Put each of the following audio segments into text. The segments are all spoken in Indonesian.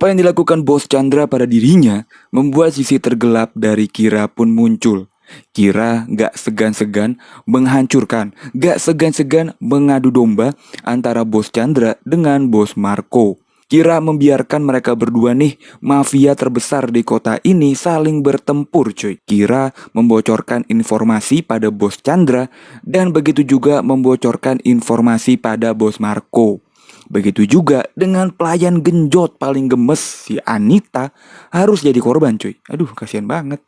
Apa yang dilakukan Bos Chandra pada dirinya membuat sisi tergelap dari Kira pun muncul. Kira gak segan-segan menghancurkan, gak segan-segan mengadu domba antara Bos Chandra dengan Bos Marco. Kira membiarkan mereka berdua nih, mafia terbesar di kota ini saling bertempur cuy. Kira membocorkan informasi pada Bos Chandra dan begitu juga membocorkan informasi pada Bos Marco. Begitu juga dengan pelayan genjot paling gemes si Anita harus jadi korban cuy. Aduh kasihan banget.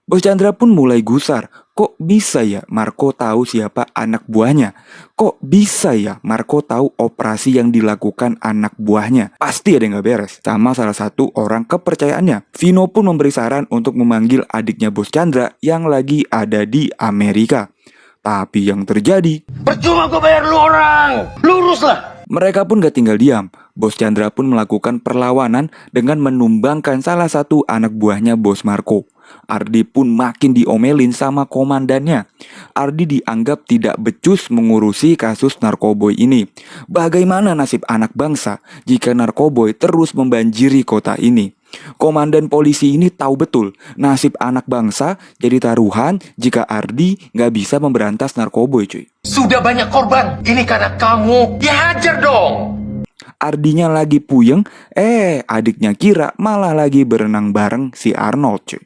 Bos Chandra pun mulai gusar. Kok bisa ya Marco tahu siapa anak buahnya? Kok bisa ya Marco tahu operasi yang dilakukan anak buahnya? Pasti ada yang gak beres. Sama salah satu orang kepercayaannya. Vino pun memberi saran untuk memanggil adiknya Bos Chandra yang lagi ada di Amerika. Tapi yang terjadi, percuma gue bayar lu orang. Luruslah. Mereka pun gak tinggal diam. Bos Chandra pun melakukan perlawanan dengan menumbangkan salah satu anak buahnya Bos Marco. Ardi pun makin diomelin sama komandannya. Ardi dianggap tidak becus mengurusi kasus narkoboy ini. Bagaimana nasib anak bangsa jika narkoboy terus membanjiri kota ini? Komandan polisi ini tahu betul nasib anak bangsa jadi taruhan jika Ardi gak bisa memberantas narkoboy cuy. Sudah banyak korban, ini karena kamu. Ya hajar dong. Ardinya lagi puyeng, adiknya Kira malah lagi berenang bareng si Arnold cuy.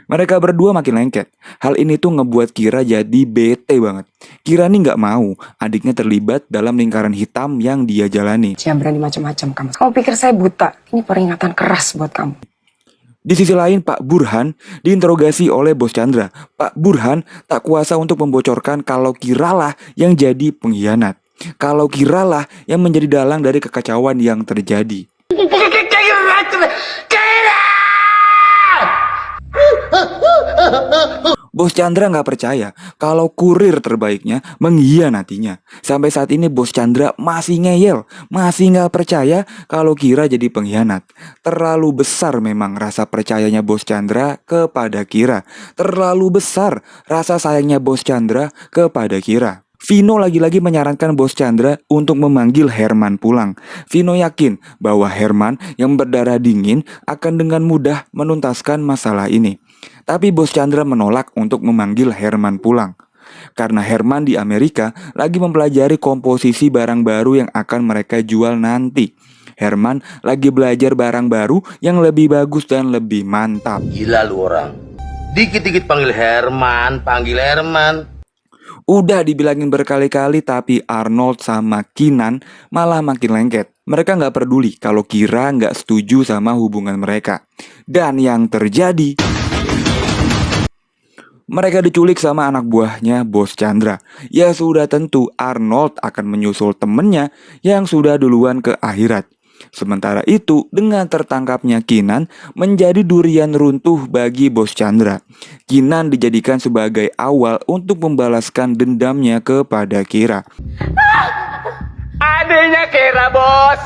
Mereka berdua makin lengket. Hal ini tuh ngebuat Kira jadi bete banget. Kira nih gak mau adiknya terlibat dalam lingkaran hitam yang dia jalani. Jangan berani macam-macam kamu. Kamu pikir saya buta? Ini peringatan keras buat kamu. Di sisi lain Pak Burhan diinterogasi oleh Bos Chandra. Pak Burhan tak kuasa untuk membocorkan kalau Kiralah yang jadi pengkhianat. Kalau Kiralah yang menjadi dalang dari kekacauan yang terjadi. Bos Chandra nggak percaya kalau kurir terbaiknya mengkhianatinya. Sampai saat ini Bos Chandra masih ngeyel, masih nggak percaya kalau Kira jadi pengkhianat. Terlalu besar memang rasa percayanya Bos Chandra kepada Kira. Terlalu besar rasa sayangnya Bos Chandra kepada Kira. Vino lagi-lagi menyarankan Bos Chandra untuk memanggil Herman pulang. Vino yakin bahwa Herman yang berdarah dingin akan dengan mudah menuntaskan masalah ini. Tapi Bos Chandra menolak untuk memanggil Herman pulang. Karena Herman di Amerika lagi mempelajari komposisi barang baru yang akan mereka jual nanti. Herman lagi belajar barang baru yang lebih bagus dan lebih mantap. Gila lu orang. Dikit-dikit panggil Herman. Udah dibilangin berkali-kali tapi Arnold sama Kinan malah makin lengket. Mereka gak peduli kalau Kira gak setuju sama hubungan mereka. Dan yang terjadi, mereka diculik sama anak buahnya Bos Chandra. Ya sudah tentu Arnold akan menyusul temennya yang sudah duluan ke akhirat. Sementara itu dengan tertangkapnya Kinan menjadi durian runtuh bagi Bos Chandra. Kinan dijadikan sebagai awal untuk membalaskan dendamnya kepada Kira. Adanya Kira bos.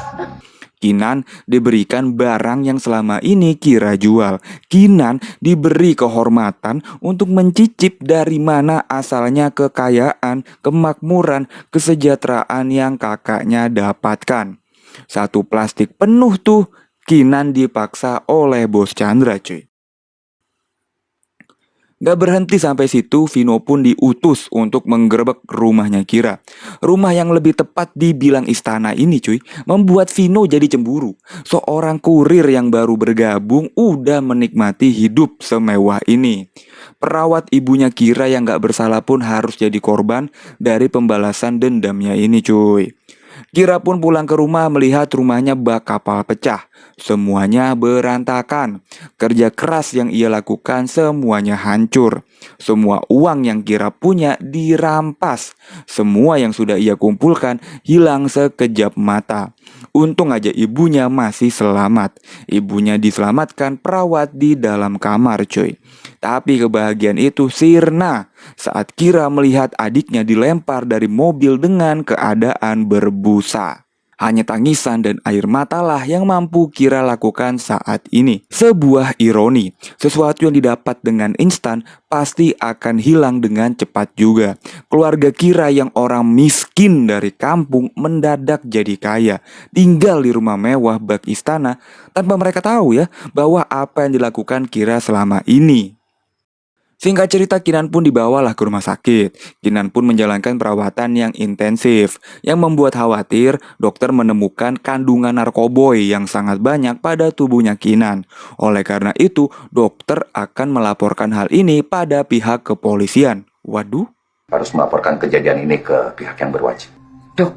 Kinan diberikan barang yang selama ini Kira jual. Kinan diberi kehormatan untuk mencicip dari mana asalnya kekayaan, kemakmuran, kesejahteraan yang kakaknya dapatkan. Satu plastik penuh tuh Kinan dipaksa oleh Bos Chandra cuy. Gak berhenti sampai situ, Vino pun diutus untuk menggerebek rumahnya Kira. Rumah yang lebih tepat dibilang istana ini cuy, membuat Vino jadi cemburu. Seorang kurir yang baru bergabung udah menikmati hidup semewah ini. Perawat ibunya Kira yang gak bersalah pun harus jadi korban dari pembalasan dendamnya ini cuy. Kira pun pulang ke rumah melihat rumahnya bak kapal pecah. Semuanya berantakan. Kerja keras yang ia lakukan semuanya hancur. Semua uang yang Kira punya dirampas. Semua yang sudah ia kumpulkan hilang sekejap mata. Untung aja ibunya masih selamat. Ibunya diselamatkan perawat di dalam kamar cuy. Tapi kebahagiaan itu sirna saat Kira melihat adiknya dilempar dari mobil dengan keadaan berbusa. Hanya tangisan dan air matalah yang mampu Kira lakukan saat ini. Sebuah ironi, sesuatu yang didapat dengan instan pasti akan hilang dengan cepat juga. Keluarga Kira yang orang miskin dari kampung mendadak jadi kaya, tinggal di rumah mewah bak istana tanpa mereka tahu ya bahwa apa yang dilakukan Kira selama ini. Singkat cerita, Kinan pun dibawalah ke rumah sakit. Kinan pun menjalankan perawatan yang intensif, yang membuat khawatir dokter menemukan kandungan narkoboy yang sangat banyak pada tubuhnya Kinan. Oleh karena itu, dokter akan melaporkan hal ini pada pihak kepolisian. Waduh. Harus melaporkan kejadian ini ke pihak yang berwajib. Dok,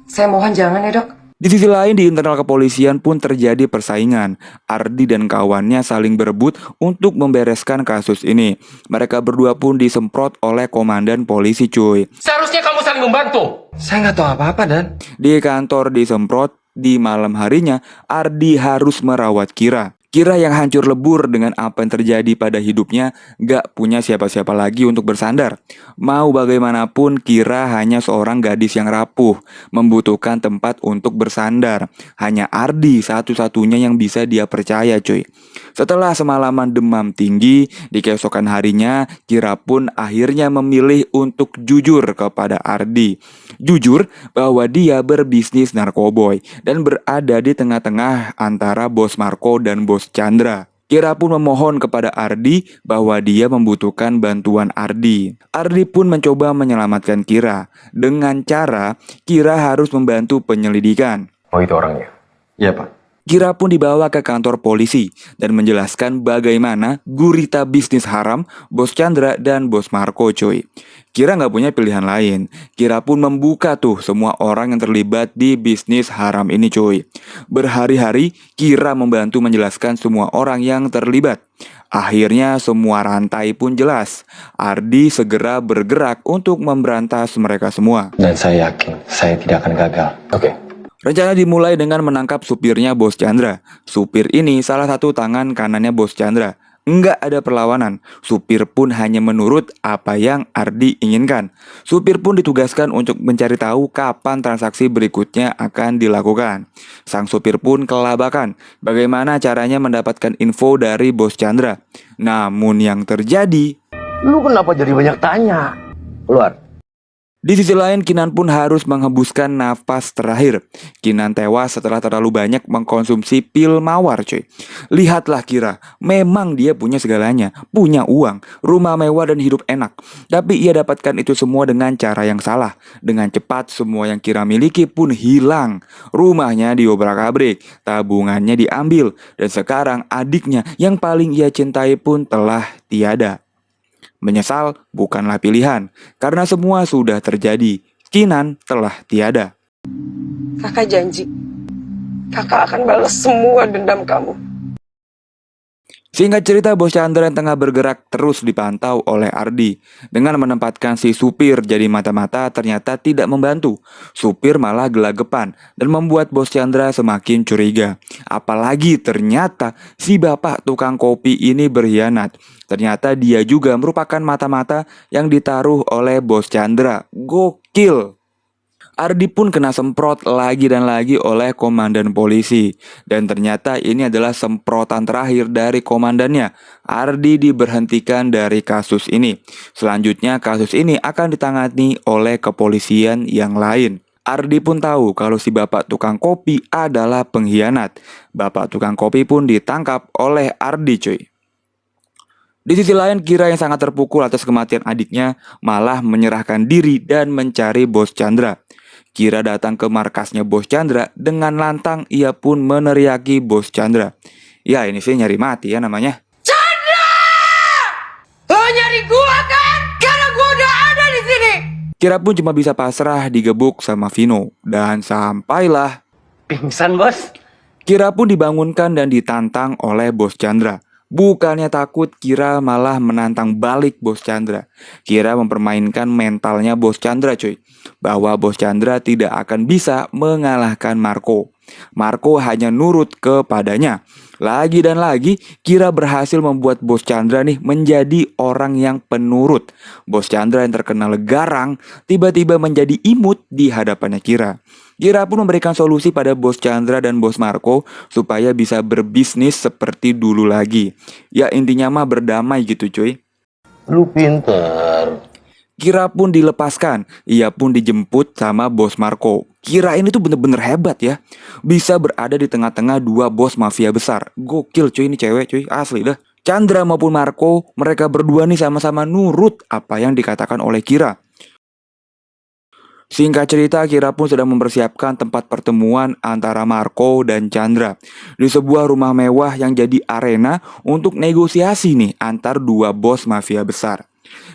saya mohon jangan ya dok. Di sisi lain, di internal kepolisian pun terjadi persaingan. Ardi dan kawannya saling berebut untuk membereskan kasus ini. Mereka berdua pun disemprot oleh komandan polisi cuy. Seharusnya kamu saling membantu. Saya nggak tahu apa-apa, Dan. Di kantor disemprot, di malam harinya Ardi harus merawat Kira. Kira yang hancur lebur dengan apa yang terjadi pada hidupnya, gak punya siapa-siapa lagi untuk bersandar. Mau bagaimanapun, Kira hanya seorang gadis yang rapuh, membutuhkan tempat untuk bersandar. Hanya Ardi satu-satunya yang bisa dia percaya cuy. Setelah semalaman demam tinggi, di keesokan harinya, Kira pun akhirnya memilih untuk jujur kepada Ardi. Jujur bahwa dia berbisnis narkoboy dan berada di tengah-tengah antara bos Marco dan bos Chandra. Kira pun memohon kepada Ardi bahwa dia membutuhkan bantuan Ardi. Ardi pun mencoba menyelamatkan Kira dengan cara Kira harus membantu penyelidikan. Oh, itu orangnya? Iya, Pak. Kira pun dibawa ke kantor polisi dan menjelaskan bagaimana gurita bisnis haram bos Chandra dan bos Marco cuy. Kira nggak punya pilihan lain. Kira pun membuka tuh semua orang yang terlibat di bisnis haram ini cuy. Berhari-hari Kira membantu menjelaskan semua orang yang terlibat. Akhirnya semua rantai pun jelas. Ardi segera bergerak untuk memberantas mereka semua. Dan saya yakin saya tidak akan gagal. Oke. Rencana dimulai dengan menangkap supirnya bos Chandra. Supir ini salah satu tangan kanannya bos Chandra. Enggak ada perlawanan. Supir pun hanya menurut apa yang Ardi inginkan. Supir pun ditugaskan untuk mencari tahu kapan transaksi berikutnya akan dilakukan. Sang supir pun kelabakan bagaimana caranya mendapatkan info dari bos Chandra. Namun yang terjadi, Lu kenapa jadi banyak tanya? Keluar. di sisi lain, Kinan pun harus menghembuskan nafas terakhir. Kinan tewas setelah terlalu banyak mengkonsumsi pil mawar cuy. Lihatlah Kira, memang dia punya segalanya. Punya uang, rumah mewah dan hidup enak. Tapi ia dapatkan itu semua dengan cara yang salah. Dengan cepat semua yang Kira miliki pun hilang. Rumahnya diobrak-abrik, tabungannya diambil. Dan sekarang adiknya yang paling ia cintai pun telah tiada. Menyesal bukanlah pilihan, karena semua sudah terjadi. Kinan telah tiada. Kakak janji, kakak akan balas semua dendam kamu. Singkat cerita, bos Chandra yang tengah bergerak terus dipantau oleh Ardi. Dengan menempatkan si supir jadi mata-mata ternyata tidak membantu. Supir malah gelagapan dan membuat bos Chandra semakin curiga. Apalagi ternyata si bapak tukang kopi ini berkhianat. Ternyata dia juga merupakan mata-mata yang ditaruh oleh bos Chandra. Gokil! Ardi pun kena semprot lagi dan lagi oleh komandan polisi. Dan ternyata ini adalah semprotan terakhir dari komandannya. Ardi diberhentikan dari kasus ini. Selanjutnya kasus ini akan ditangani oleh kepolisian yang lain. Ardi pun tahu kalau si bapak tukang kopi adalah pengkhianat. Bapak tukang kopi pun ditangkap oleh Ardi cuy. Di sisi lain, Kira yang sangat terpukul atas kematian adiknya malah menyerahkan diri dan mencari bos Chandra. Kira datang ke markasnya bos Chandra. Dengan lantang ia pun meneriaki bos Chandra. Ya ini sih nyari mati ya namanya. Lo nyari gua kan? Karena gua udah ada di sini. Kira pun cuma bisa pasrah digebuk sama Vino. Dan sampailah Pingsan, Bos. Kira pun dibangunkan dan ditantang oleh bos Chandra. Bukannya takut, Kira malah menantang balik bos Chandra. Kira mempermainkan mentalnya bos Chandra cuy. Bahwa bos Chandra tidak akan bisa mengalahkan Marco. Marco hanya nurut kepadanya. Lagi dan lagi, Kira berhasil membuat bos Chandra nih menjadi orang yang penurut. Bos Chandra yang terkenal garang, tiba-tiba menjadi imut di hadapannya Kira. Kira pun memberikan solusi pada bos Chandra dan bos Marco supaya bisa berbisnis seperti dulu lagi. Ya intinya mah berdamai gitu cuy. Lu pinter. Kira pun dilepaskan, ia pun dijemput sama bos Marco. Kira ini tuh bener-bener hebat ya. Bisa berada di tengah-tengah dua bos mafia besar. Gokil cuy, ini cewek cuy, asli dah. Chandra maupun Marco, mereka berdua nih sama-sama nurut apa yang dikatakan oleh Kira. Singkat cerita, Kira pun sedang mempersiapkan tempat pertemuan antara Marco dan Chandra di sebuah rumah mewah yang jadi arena untuk negosiasi nih antar dua bos mafia besar.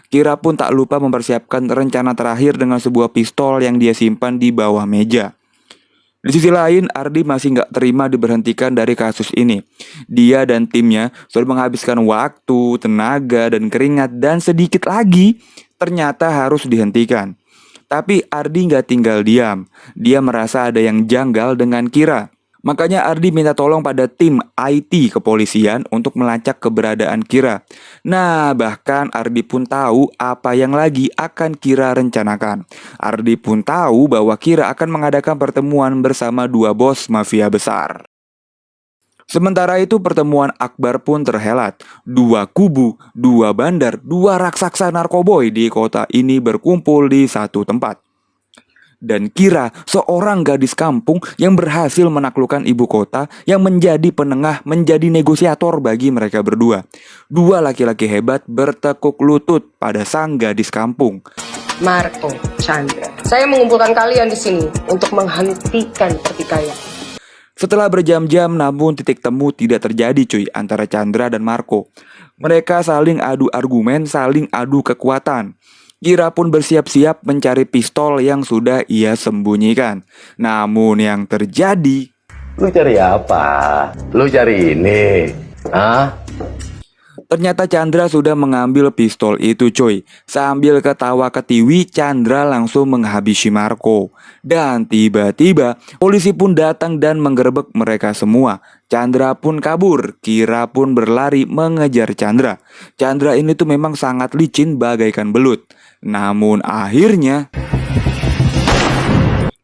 Kira pun tak lupa mempersiapkan rencana terakhir dengan sebuah pistol yang dia simpan di bawah meja. Di sisi lain, Ardi masih nggak terima diberhentikan dari kasus ini. Dia dan timnya sudah menghabiskan waktu, tenaga, dan keringat, dan sedikit lagi ternyata harus dihentikan. Tapi Ardi nggak tinggal diam. Dia merasa ada yang janggal dengan Kira. Makanya Ardi minta tolong pada tim IT kepolisian untuk melacak keberadaan Kira. Nah, bahkan Ardi pun tahu apa yang lagi akan Kira rencanakan. Ardi pun tahu bahwa Kira akan mengadakan pertemuan bersama dua bos mafia besar. Sementara itu pertemuan akbar pun terhelat. Dua kubu, dua bandar, dua raksasa narkoboy di kota ini berkumpul di satu tempat. Dan Kira, seorang gadis kampung yang berhasil menaklukkan ibu kota, yang menjadi penengah, menjadi negosiator bagi mereka berdua. Dua laki-laki hebat bertekuk lutut pada sang gadis kampung. Marco, Chandra, saya mengumpulkan kalian di sini untuk menghentikan pertikaian. Setelah berjam-jam namun titik temu tidak terjadi cuy antara Chandra dan Marco. Mereka saling adu argumen, saling adu kekuatan. Kira pun bersiap-siap mencari pistol yang sudah ia sembunyikan. Namun yang terjadi... Lu cari apa? Lu cari ini. Hah? Ternyata Chandra sudah mengambil pistol itu cuy. Sambil ketawa ketiwi, Chandra langsung menghabisi Marco. Dan tiba-tiba polisi pun datang dan menggerebek mereka semua. Chandra pun kabur, Kira pun berlari mengejar Chandra. Chandra ini tuh memang sangat licin bagaikan belut. Namun akhirnya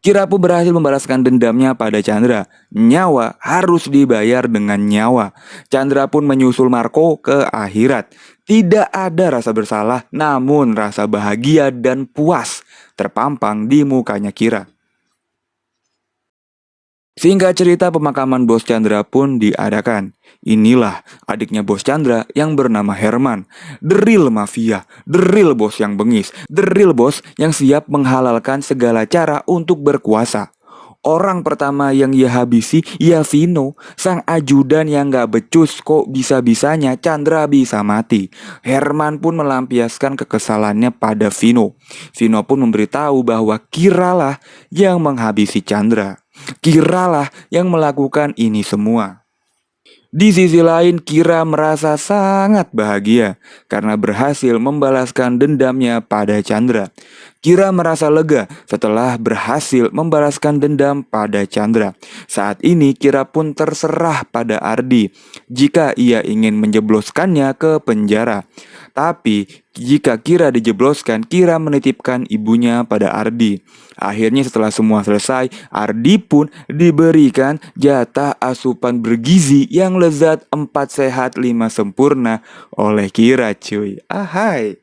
Kira pun berhasil membalaskan dendamnya pada Chandra. Nyawa harus dibayar dengan nyawa. Chandra pun menyusul Marco ke akhirat. Tidak ada rasa bersalah, namun rasa bahagia dan puas terpampang di mukanya Kira. Singkat cerita, pemakaman bos Chandra pun diadakan. Inilah adiknya bos Chandra yang bernama Herman. The real mafia, the real bos yang bengis, the real bos yang siap menghalalkan segala cara untuk berkuasa. Orang pertama yang ia habisi, ya Vino, sang ajudan yang gak becus kok bisa-bisanya Chandra bisa mati. Herman pun melampiaskan kekesalannya pada Vino. Vino pun memberitahu bahwa Kiralah yang menghabisi Chandra. Kiralah yang melakukan ini semua. Di sisi lain, Kira merasa sangat bahagia karena berhasil membalaskan dendamnya pada Chandra. Kira merasa lega setelah berhasil membalaskan dendam pada Chandra. Saat ini Kira pun terserah pada Ardi jika ia ingin menjebloskannya ke penjara. Tapi jika Kira dijebloskan, Kira menitipkan ibunya pada Ardi. Akhirnya setelah semua selesai, Ardi pun diberikan jatah asupan bergizi yang lezat 4 sehat 5 sempurna oleh Kira cuy. Ahai.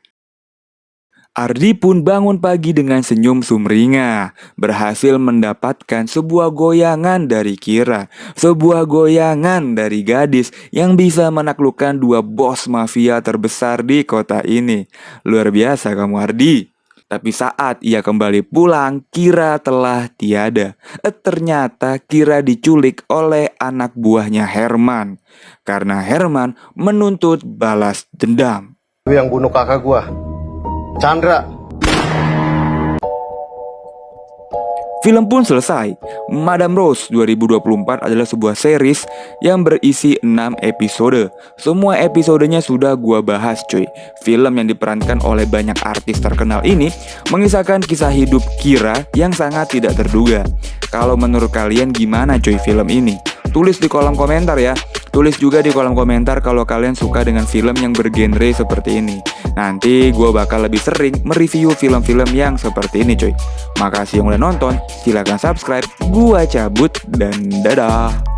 Ardi pun bangun pagi dengan senyum sumringah, berhasil mendapatkan sebuah goyangan dari Kira, sebuah goyangan dari gadis yang bisa menaklukkan dua bos mafia terbesar di kota ini. Luar biasa kamu Ardi. Tapi saat ia kembali pulang, Kira telah tiada. Ternyata Kira diculik oleh anak buahnya Herman, karena Herman menuntut balas dendam. Lu yang bunuh kakak gua, Chandra. Film pun selesai. Madame Rose 2024 adalah sebuah series yang berisi 6 episode. Semua episodenya sudah gua bahas cuy. Film yang diperankan oleh banyak artis terkenal ini mengisahkan kisah hidup Kira yang sangat tidak terduga. Kalau menurut kalian gimana cuy film ini? Tulis di kolom komentar ya. Tulis juga di kolom komentar kalau kalian suka dengan film yang bergenre seperti ini. Nanti gue bakal lebih sering mereview film-film yang seperti ini cuy. Makasih yang udah nonton, silahkan subscribe. Gua cabut dan dadah.